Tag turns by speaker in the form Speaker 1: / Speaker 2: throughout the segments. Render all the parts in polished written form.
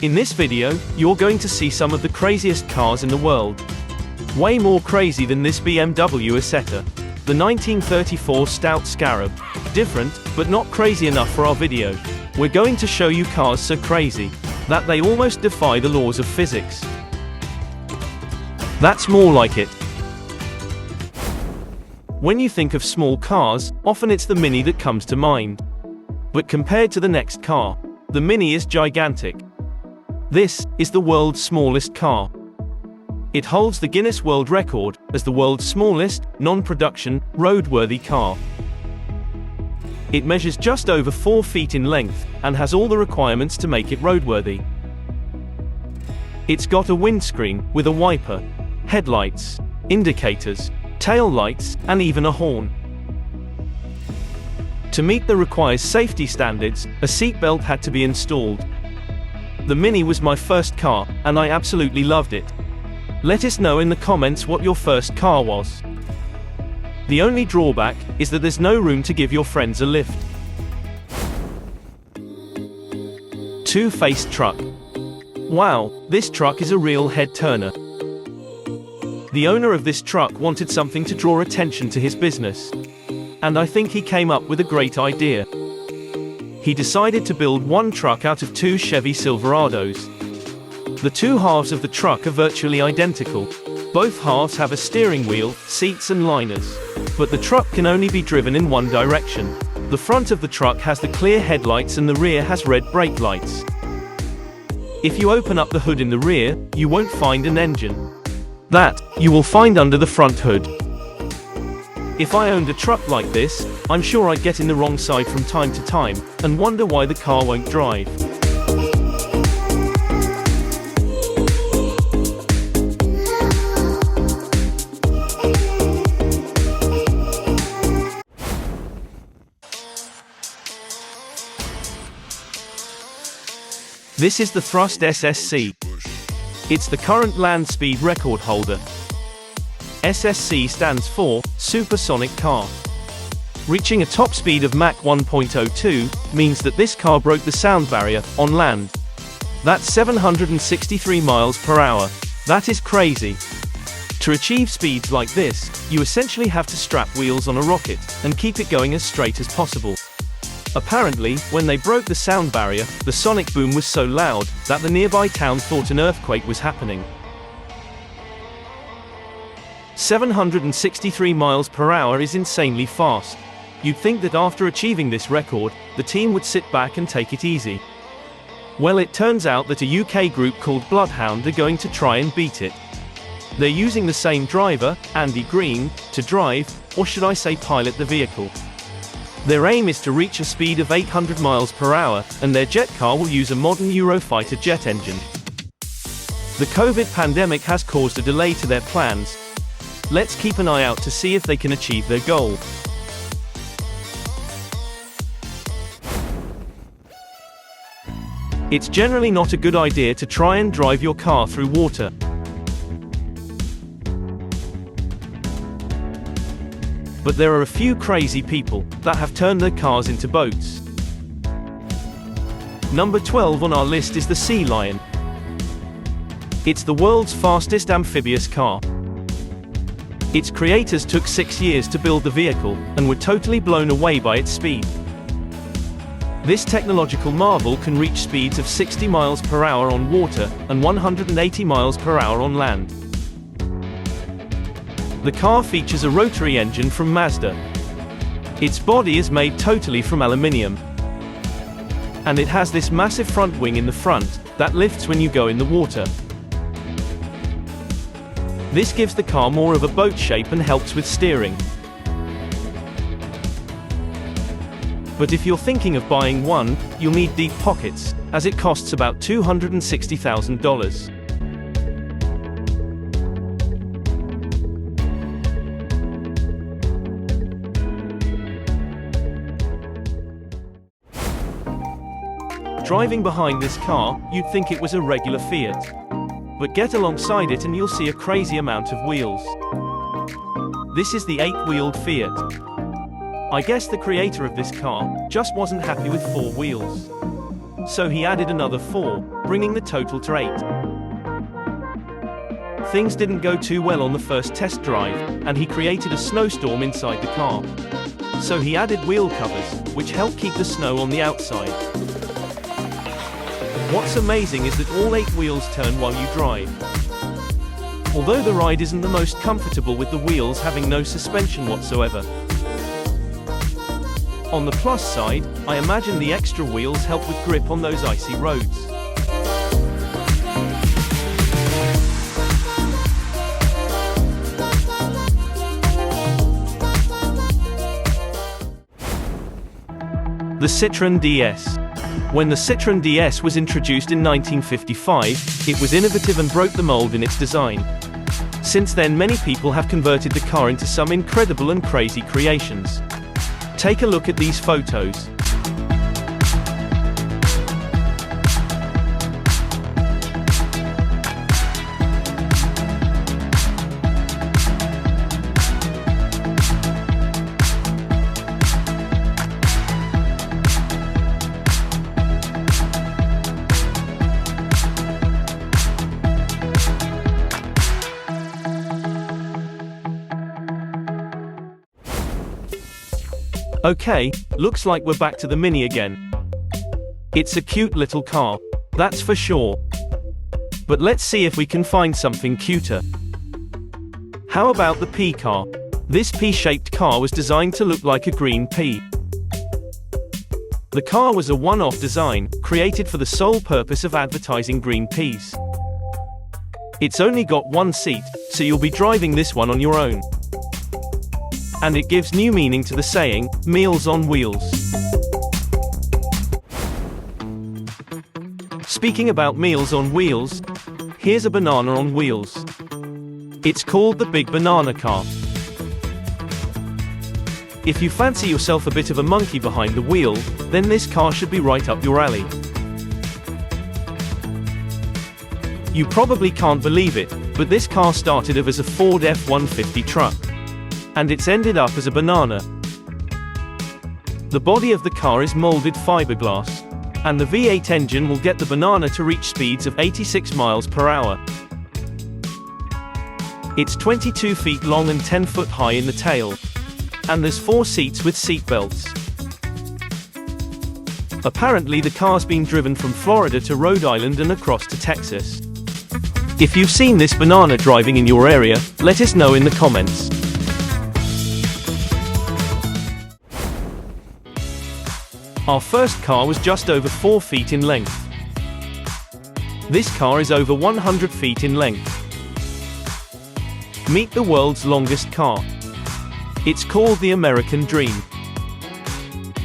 Speaker 1: In this video, you're going to see some of the craziest cars in the world. Way more crazy than this BMW Isetta. The 1934 Stout Scarab. Different, but not crazy enough for our video. We're going to show you cars so crazy that they almost defy the laws of physics. That's more like it. When you think of small cars, often it's the Mini that comes to mind. But compared to the next car, the Mini is gigantic. This is the world's smallest car. It holds the Guinness World Record as the world's smallest, non-production, roadworthy car. It measures just over 4 feet in length and has all the requirements to make it roadworthy. It's got a windscreen with a wiper, headlights, indicators, tail lights, and even a horn. To meet the required safety standards, a seatbelt had to be installed. The Mini was my first car, and I absolutely loved it. Let us know in the comments what your first car was. The only drawback is that there's no room to give your friends a lift. Two-faced truck. Wow, this truck is a real head-turner. The owner of this truck wanted something to draw attention to his business. And I think he came up with a great idea. He decided to build one truck out of 2 Chevy Silverados. The 2 halves of the truck are virtually identical. Both halves have a steering wheel, seats and liners. But the truck can only be driven in one direction. The front of the truck has the clear headlights and the rear has red brake lights. If you open up the hood in the rear, you won't find an engine. That, you will find under the front hood. If I owned a truck like this, I'm sure I'd get in the wrong side from time to time, and wonder why the car won't drive. This is the Thrust SSC. It's the current land speed record holder. SSC stands for Supersonic Car. Reaching a top speed of Mach 1.02 means that this car broke the sound barrier on land. That's 763 miles per hour. That is crazy. To achieve speeds like this, you essentially have to strap wheels on a rocket and keep it going as straight as possible. Apparently, when they broke the sound barrier, the sonic boom was so loud that the nearby town thought an earthquake was happening. 763 miles per hour is insanely fast. You'd think that after achieving this record, the team would sit back and take it easy. Well, it turns out that a UK group called Bloodhound are going to try and beat it. They're using the same driver, Andy Green, to drive, or should I say pilot the vehicle. Their aim is to reach a speed of 800 miles per hour, and their jet car will use a modern Eurofighter jet engine. The COVID pandemic has caused a delay to their plans. Let's keep an eye out to see if they can achieve their goal. It's generally not a good idea to try and drive your car through water. But there are a few crazy people that have turned their cars into boats. Number 12 on our list is the Sea Lion. It's the world's fastest amphibious car. Its creators took 6 years to build the vehicle, and were totally blown away by its speed. This technological marvel can reach speeds of 60 miles per hour on water, and 180 miles per hour on land. The car features a rotary engine from Mazda. Its body is made totally from aluminium. And it has this massive front wing in the front, that lifts when you go in the water. This gives the car more of a boat shape and helps with steering. But if you're thinking of buying one, you'll need deep pockets, as it costs about $260,000. Driving behind this car, you'd think it was a regular Fiat. But get alongside it and you'll see a crazy amount of wheels. This is the 8-wheeled Fiat. I guess the creator of this car just wasn't happy with 4 wheels. so he added another 4, bringing the total to 8. Things didn't go too well on the first test drive, and he created a snowstorm inside the car. So he added wheel covers, which help keep the snow on the outside. What's amazing is that all 8 wheels turn while you drive. Although the ride isn't the most comfortable with the wheels having no suspension whatsoever. On the plus side, I imagine the extra wheels help with grip on those icy roads. The Citroen DS. When the Citroen DS was introduced in 1955, it was innovative and broke the mold in its design. Since then, many people have converted the car into some incredible and crazy creations. Take a look at these photos. Okay, looks like we're back to the Mini again. It's a cute little car, that's for sure. But let's see if we can find something cuter. How about the Pea Car? This pea-shaped car was designed to look like a green pea. The car was a one-off design, created for the sole purpose of advertising green peas. It's only got one seat, so you'll be driving this one on your own. And it gives new meaning to the saying, meals on wheels. Speaking about meals on wheels, here's a banana on wheels. It's called the Big Banana Car. If you fancy yourself a bit of a monkey behind the wheel, then this car should be right up your alley. You probably can't believe it, but this car started off as a Ford F-150 truck. And it's ended up as a banana. The body of the car is molded fiberglass, and the V8 engine will get the banana to reach speeds of 86 miles per hour. It's 22 feet long and 10 foot high in the tail, and there's 4 seats with seat belts. Apparently the car's been driven from Florida to Rhode Island and across to Texas. If you've seen this banana driving in your area, let us know in the comments. Our first car was just over 4 feet in length. This car is over 100 feet in length. Meet the world's longest car. It's called the American Dream.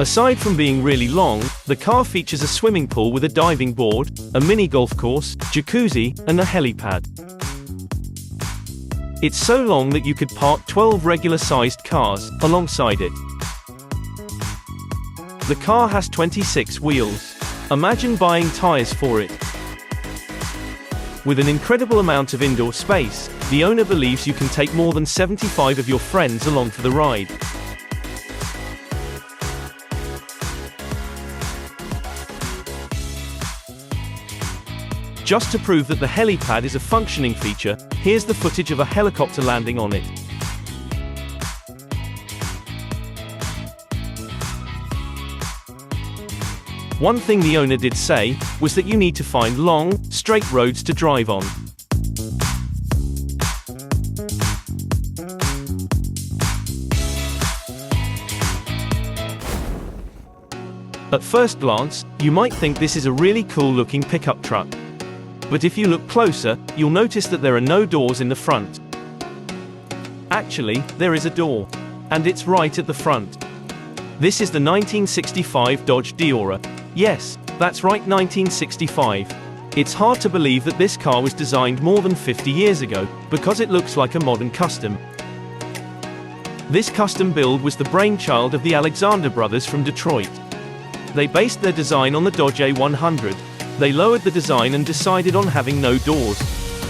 Speaker 1: Aside from being really long, the car features a swimming pool with a diving board, a mini golf course, jacuzzi, and a helipad. It's so long that you could park 12 regular-sized cars alongside it. The car has 26 wheels. Imagine buying tires for it. With an incredible amount of indoor space, the owner believes you can take more than 75 of your friends along for the ride. Just to prove that the helipad is a functioning feature, here's the footage of a helicopter landing on it. One thing the owner did say was that you need to find long, straight roads to drive on. At first glance, you might think this is a really cool looking pickup truck. But if you look closer, you'll notice that there are no doors in the front. Actually, there is a door. And it's right at the front. This is the 1965 Dodge Delora. Yes, that's right, 1965. It's hard to believe that this car was designed more than 50 years ago, because it looks like a modern custom. This custom build was the brainchild of the Alexander brothers from Detroit. They based their design on the Dodge A100. They lowered the design and decided on having no doors.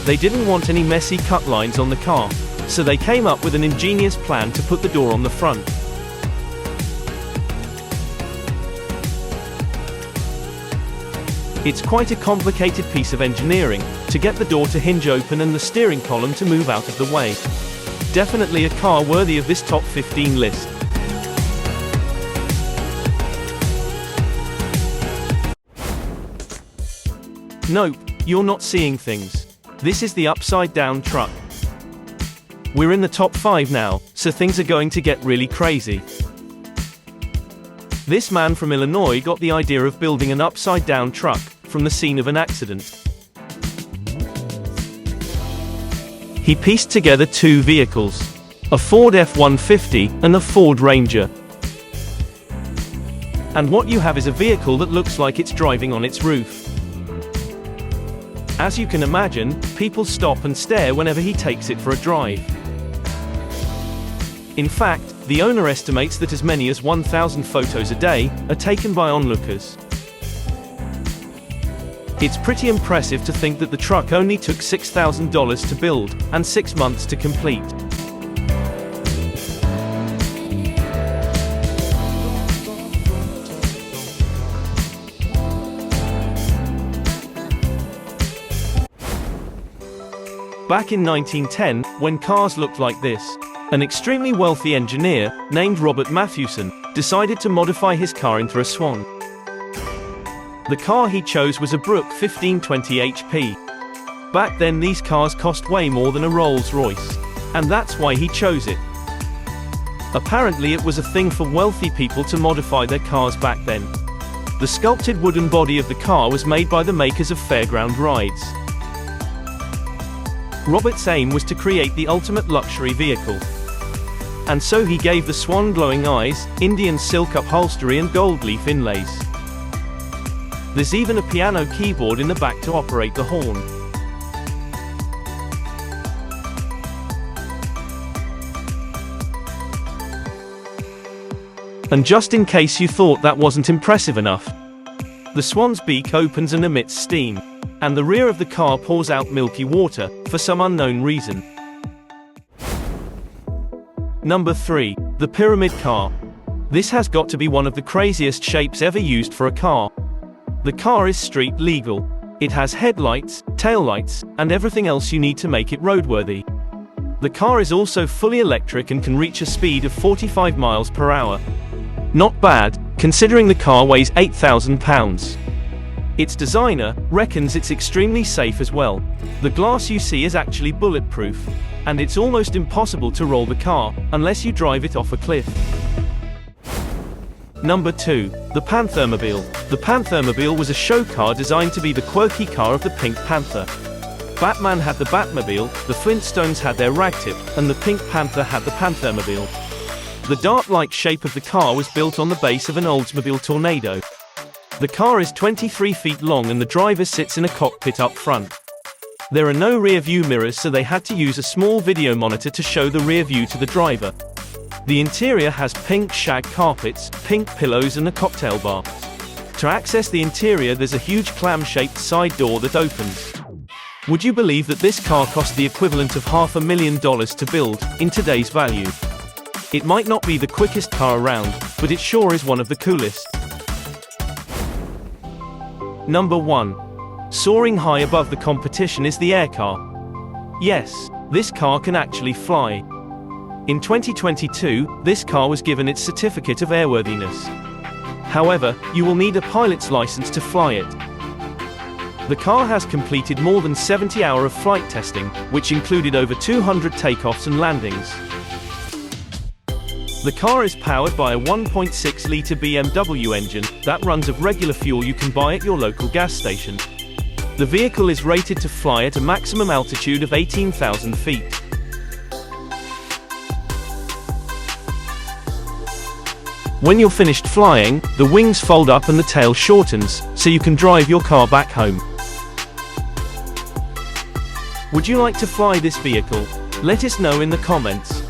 Speaker 1: They didn't want any messy cut lines on the car, so they came up with an ingenious plan to put the door on the front. It's quite a complicated piece of engineering to get the door to hinge open and the steering column to move out of the way. Definitely a car worthy of this top 15 list. Nope, you're not seeing things. This is the upside-down truck. We're in the top 5 now, so things are going to get really crazy. This man from Illinois got the idea of building an upside-down truck from the scene of an accident. He pieced together 2 vehicles, a Ford F-150 and a Ford Ranger. And what you have is a vehicle that looks like it's driving on its roof. As you can imagine, people stop and stare whenever he takes it for a drive. In fact, the owner estimates that as many as 1,000 photos a day are taken by onlookers. It's pretty impressive to think that the truck only took $6,000 to build and 6 months to complete. Back in 1910, when cars looked like this, an extremely wealthy engineer, named Robert Mathewson, decided to modify his car into a Swan. The car he chose was a Brooke 1520 HP. Back then these cars cost way more than a Rolls-Royce. And that's why he chose it. Apparently it was a thing for wealthy people to modify their cars back then. The sculpted wooden body of the car was made by the makers of fairground rides. Robert's aim was to create the ultimate luxury vehicle. And so he gave the Swan glowing eyes, Indian silk upholstery and gold leaf inlays. There's even a piano keyboard in the back to operate the horn. And just in case you thought that wasn't impressive enough, the Swan's beak opens and emits steam, and the rear of the car pours out milky water, for some unknown reason. Number 3. The Pyramid Car. This has got to be one of the craziest shapes ever used for a car. The car is street legal. It has headlights, taillights, and everything else you need to make it roadworthy. The car is also fully electric and can reach a speed of 45 miles per hour. Not bad, considering the car weighs 8,000 pounds. Its designer reckons it's extremely safe as well. The glass you see is actually bulletproof, and it's almost impossible to roll the car, unless you drive it off a cliff. Number 2. The Panthermobile. The Panthermobile was a show car designed to be the quirky car of the Pink Panther. Batman had the Batmobile, the Flintstones had their Ragtip, and the Pink Panther had the Panthermobile. The dart-like shape of the car was built on the base of an Oldsmobile Tornado. The car is 23 feet long and the driver sits in a cockpit up front. There are no rear view mirrors, so they had to use a small video monitor to show the rear view to the driver. The interior has pink shag carpets, pink pillows and a cocktail bar. To access the interior there's a huge clam-shaped side door that opens. Would you believe that this car cost the equivalent of $500,000 to build, in today's value? It might not be the quickest car around, but it sure is one of the coolest. Number 1. Soaring high above the competition is the AirCar. Yes, this car can actually fly. In 2022, this car was given its certificate of airworthiness. However, you will need a pilot's license to fly it. The car has completed more than 70 hours of flight testing, which included over 200 takeoffs and landings. The car is powered by a 1.6-litre BMW engine that runs off regular fuel you can buy at your local gas station. The vehicle is rated to fly at a maximum altitude of 18,000 feet. When you're finished flying, the wings fold up and the tail shortens, so you can drive your car back home. Would you like to fly this vehicle? Let us know in the comments.